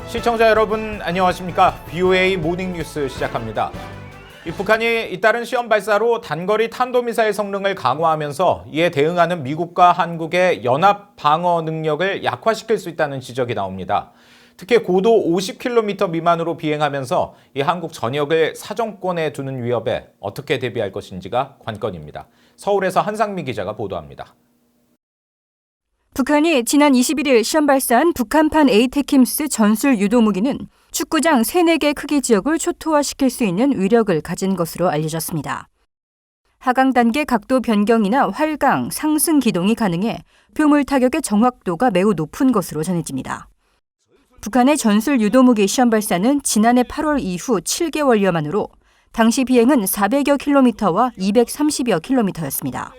시청자 여러분 안녕하십니까? BOA 모닝뉴스 시작합니다. 북한이 잇따른 시험 발사로 단거리 탄도미사일 성능을 강화하면서 이에 대응하는 미국과 한국의 연합 방어 능력을 약화시킬 수 있다는 지적이 나옵니다. 특히 고도 50km 미만으로 비행하면서 이 한국 전역을 사정권에 두는 위협에 어떻게 대비할 것인지가 관건입니다. 서울에서 한상미 기자가 보도합니다. 북한이 지난 21일 시험 발사한 북한판 에이테킴스 전술 유도 무기는 축구장 3-4개 크기 지역을 초토화시킬 수 있는 위력을 가진 것으로 알려졌습니다. 하강 단계 각도 변경이나 활강, 상승 기동이 가능해 표물 타격의 정확도가 매우 높은 것으로 전해집니다. 북한의 전술 유도 무기 시험 발사는 지난해 8월 이후 7개월여 만으로 당시 비행은 400여 킬로미터와 230여 킬로미터였습니다.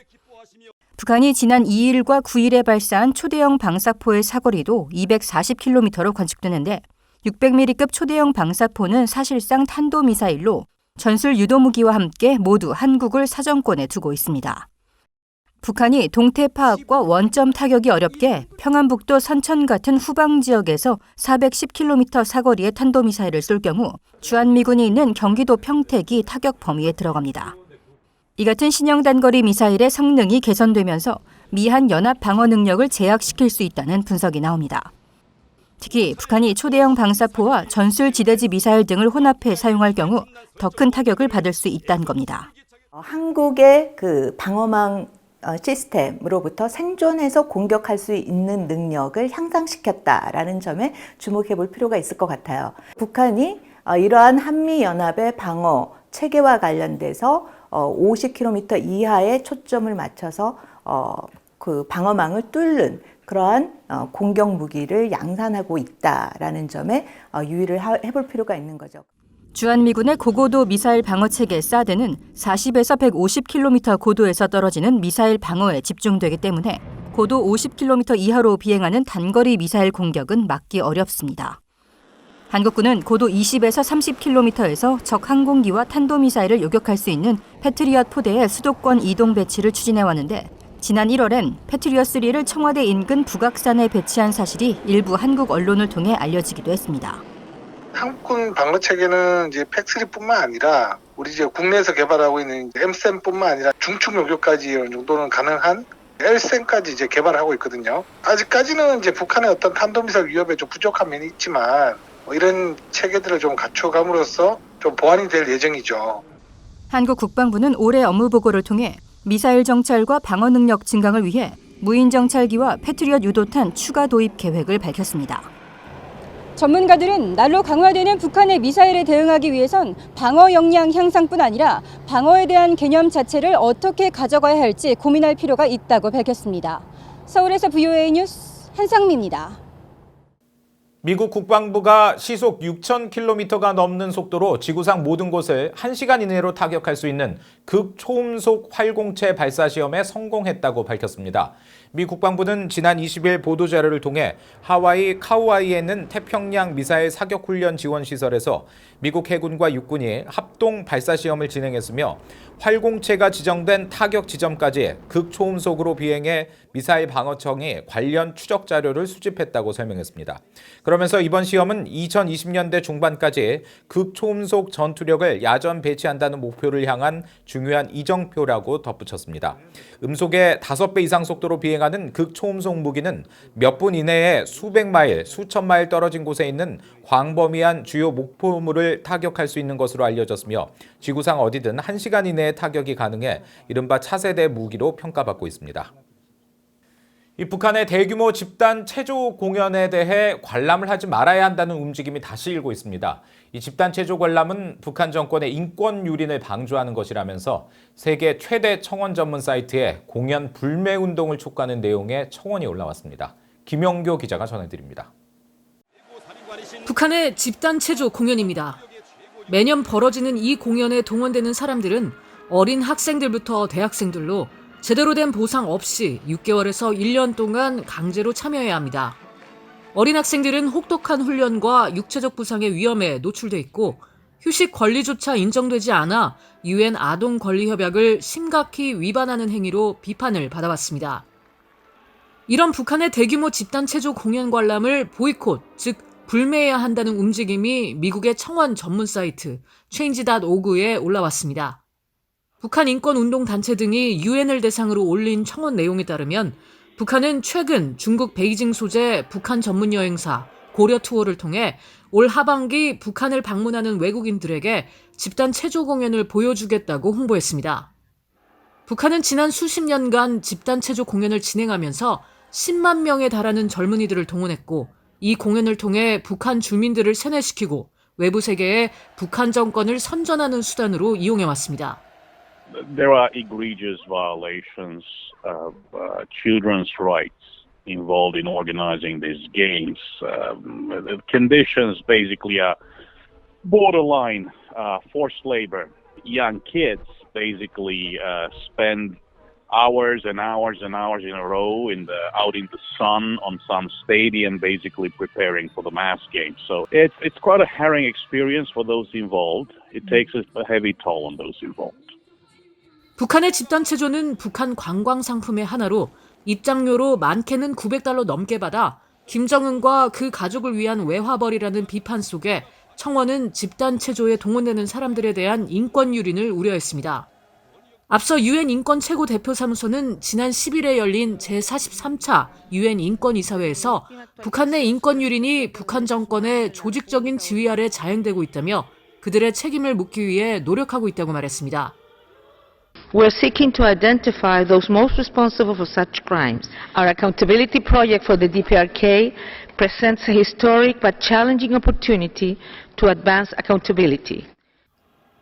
북한이 지난 2일과 9일에 발사한 초대형 방사포의 사거리도 240km로 관측되는데 600mm급 초대형 방사포는 사실상 탄도미사일로 전술 유도무기와 함께 모두 한국을 사정권에 두고 있습니다. 북한이 동태 파악과 원점 타격이 어렵게 평안북도 선천 같은 후방 지역에서 410km 사거리의 탄도미사일을 쏠 경우 주한미군이 있는 경기도 평택이 타격 범위에 들어갑니다. 이 같은 신형 단거리 미사일의 성능이 개선되면서 미한 연합 방어 능력을 제약시킬 수 있다는 분석이 나옵니다. 특히 북한이 초대형 방사포와 전술 지대지 미사일 등을 혼합해 사용할 경우 더 큰 타격을 받을 수 있다는 겁니다. 한국의 그 방어망 시스템으로부터 생존해서 공격할 수 있는 능력을 향상시켰다라는 점에 주목해 볼 필요가 있을 것 같아요. 북한이 이러한 한미연합의 방어 체계와 관련돼서 50km 이하의 초점을 맞춰서 그 방어망을 뚫는 그러한 공격 무기를 양산하고 있다라는 점에 유의를 해볼 필요가 있는 거죠. 주한미군의 고고도 미사일 방어 체계 사드는 40에서 150km 고도에서 떨어지는 미사일 방어에 집중되기 때문에 고도 50km 이하로 비행하는 단거리 미사일 공격은 막기 어렵습니다. 한국군은 고도 20에서 30km에서 적 항공기와 탄도미사일을 요격할 수 있는 패트리엇 포대의 수도권 이동 배치를 추진해왔는데 지난 1월엔 패트리엇3를 청와대 인근 북악산에 배치한 사실이 일부 한국 언론을 통해 알려지기도 했습니다. 한국군 방어 체계는 이제 팩3뿐만 아니라 우리 이제 국내에서 개발하고 있는 M샘뿐만 아니라 중축 요격까지 어느 정도는 가능한 L샘까지 이제 개발하고 있거든요. 아직까지는 이제 북한의 어떤 탄도미사일 위협에 좀 부족한 면이 있지만 이런 체계들을 좀 갖춰감으로써 좀 보완이 될 예정이죠. 한국 국방부는 올해 업무 보고를 통해 미사일 정찰과 방어 능력 증강을 위해 무인 정찰기와 패트리엇 유도탄 추가 도입 계획을 밝혔습니다. 전문가들은 날로 강화되는 북한의 미사일에 대응하기 위해선 방어 역량 향상뿐 아니라 방어에 대한 개념 자체를 어떻게 가져가야 할지 고민할 필요가 있다고 밝혔습니다. 서울에서 BOA 뉴스 한상미입니다. 미국 국방부가 시속 6,000km가 넘는 속도로 지구상 모든 곳을 1시간 이내로 타격할 수 있는 극초음속 활공체 발사 시험에 성공했다고 밝혔습니다. 미 국방부는 지난 20일 보도자료를 통해 하와이 카우아이에 있는 태평양 미사일 사격 훈련 지원 시설에서 미국 해군과 육군이 합동 발사 시험을 진행했으며 활공체가 지정된 타격 지점까지 극초음속으로 비행해 미사일 방어청이 관련 추적 자료를 수집했다고 설명했습니다. 그러면서 이번 시험은 2020년대 중반까지 극초음속 전투력을 야전 배치한다는 목표를 향한 중요한 이정표라고 덧붙였습니다. 음속의 5배 이상 속도로 비행하는 극초음속 무기는 몇 분 이내에 수백 마일, 수천 마일 떨어진 곳에 있는 광범위한 주요 목표물을 타격할 수 있는 것으로 알려졌으며 지구상 어디든 1시간 이내에 타격이 가능해 이른바 차세대 무기로 평가받고 있습니다. 이 북한의 대규모 집단 체조 공연에 대해 관람을 하지 말아야 한다는 움직임이 다시 일고 있습니다. 이 집단 체조 관람은 북한 정권의 인권 유린을 방조하는 것이라면서 세계 최대 청원 전문 사이트에 공연 불매 운동을 촉구하는 내용의 청원이 올라왔습니다. 김영교 기자가 전해드립니다. 북한의 집단 체조 공연입니다. 매년 벌어지는 이 공연에 동원되는 사람들은 어린 학생들부터 대학생들로 제대로 된 보상 없이 6개월에서 1년 동안 강제로 참여해야 합니다. 어린 학생들은 혹독한 훈련과 육체적 부상의 위험에 노출돼 있고 휴식 권리조차 인정되지 않아 UN 아동 권리 협약을 심각히 위반하는 행위로 비판을 받아왔습니다. 이런 북한의 대규모 집단 체조 공연 관람을 보이콧, 즉 불매해야 한다는 움직임이 미국의 청원 전문 사이트 change.org에 올라왔습니다. 북한 인권운동단체 등이 유엔을 대상으로 올린 청원 내용에 따르면 북한은 최근 중국 베이징 소재 북한 전문 여행사 고려 투어를 통해 올 하반기 북한을 방문하는 외국인들에게 집단 체조 공연을 보여주겠다고 홍보했습니다. 북한은 지난 수십 년간 집단 체조 공연을 진행하면서 10만 명에 달하는 젊은이들을 동원했고 이 공연을 통해 북한 주민들을 세뇌시키고 외부 세계에 북한 정권을 선전하는 수단으로 이용해왔습니다. There are egregious violations of children's rights involved in organizing these games. The conditions basically are borderline forced labor. Young kids basically spend hours and hours and hours in a row out in the sun on some stadium, basically preparing for the mass game. So it's quite a harrowing experience for those involved. It takes a heavy toll on those involved. 북한의 집단 체조는 북한 관광 상품의 하나로 입장료로 많게는 $900 넘게 받아 김정은과 그 가족을 위한 외화벌이라는 비판 속에 청원은 집단 체조에 동원되는 사람들에 대한 인권 유린을 우려했습니다. 앞서 유엔 인권 최고 대표 사무소는 지난 10일에 열린 제43차 유엔 인권이사회에서 북한 내 인권 유린이 북한 정권의 조직적인 지휘 아래 자행되고 있다며 그들의 책임을 묻기 위해 노력하고 있다고 말했습니다. We're seeking to identify those most responsible for such crimes. Our accountability project for the DPRK presents a historic but challenging opportunity to advance accountability.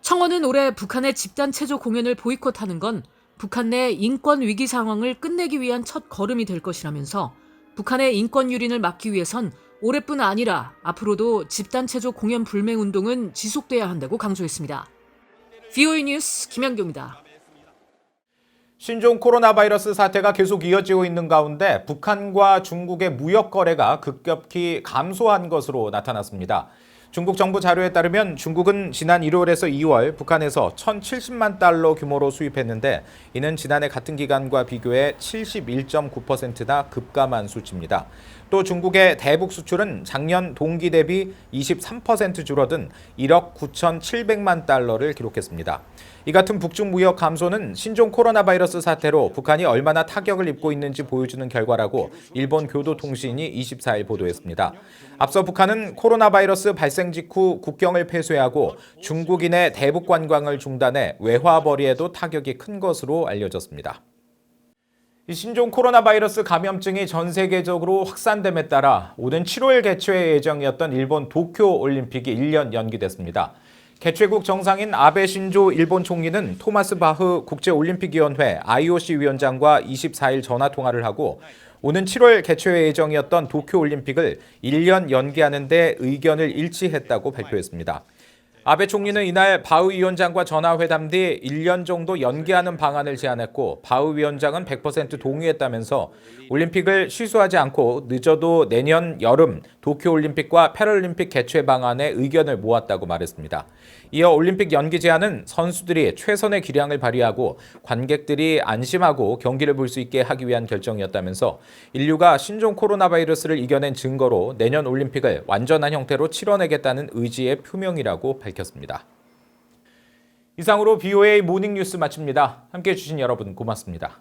청원은 올해 북한의 집단 체조 공연을 보이콧하는 건 북한 내 인권 위기 상황을 끝내기 위한 첫 걸음이 될 것이라면서 북한의 인권 유린을 막기 위해선 올해뿐 아니라 앞으로도 집단 체조 공연 불매 운동은 지속돼야 한다고 강조했습니다. VOA 뉴스 김현경입니다. 신종 코로나 바이러스 사태가 계속 이어지고 있는 가운데 북한과 중국의 무역 거래가 급격히 감소한 것으로 나타났습니다. 중국 정부 자료에 따르면 중국은 지난 1월에서 2월 북한에서 1,070만 달러 규모로 수입했는데 이는 지난해 같은 기간과 비교해 71.9%나 급감한 수치입니다. 또 중국의 대북 수출은 작년 동기 대비 23% 줄어든 1억 9,700만 달러를 기록했습니다. 이 같은 북중 무역 감소는 신종 코로나 바이러스 사태로 북한이 얼마나 타격을 입고 있는지 보여주는 결과라고 일본 교도통신이 24일 보도했습니다. 앞서 북한은 코로나 바이러스 발생 직후 국경을 폐쇄하고 중국인의 대북 관광을 중단해 외화벌이에도 타격이 큰 것으로 알려졌습니다. 이 신종 코로나 바이러스 감염증이 전 세계적으로 확산됨에 따라 오는 7월 개최 예정이었던 일본 도쿄 올림픽이 1년 연기됐습니다. 개최국 정상인 아베 신조 일본 총리는 토마스 바흐 국제올림픽위원회 IOC 위원장과 24일 전화 통화를 하고 오는 7월 개최 예정이었던 도쿄올림픽을 1년 연기하는 데 의견을 일치했다고 발표했습니다. 아베 총리는 이날 바흐 위원장과 전화회담 뒤 1년 정도 연기하는 방안을 제안했고 바흐 위원장은 100% 동의했다면서 올림픽을 취소하지 않고 늦어도 내년 여름 도쿄올림픽과 패럴림픽 개최 방안에 의견을 모았다고 말했습니다. 이어 올림픽 연기 제안은 선수들이 최선의 기량을 발휘하고 관객들이 안심하고 경기를 볼 수 있게 하기 위한 결정이었다면서 인류가 신종 코로나 바이러스를 이겨낸 증거로 내년 올림픽을 완전한 형태로 치러내겠다는 의지의 표명이라고 밝혔습니다. 이상으로 BOA 모닝뉴스 마칩니다. 함께해 주신 여러분 고맙습니다.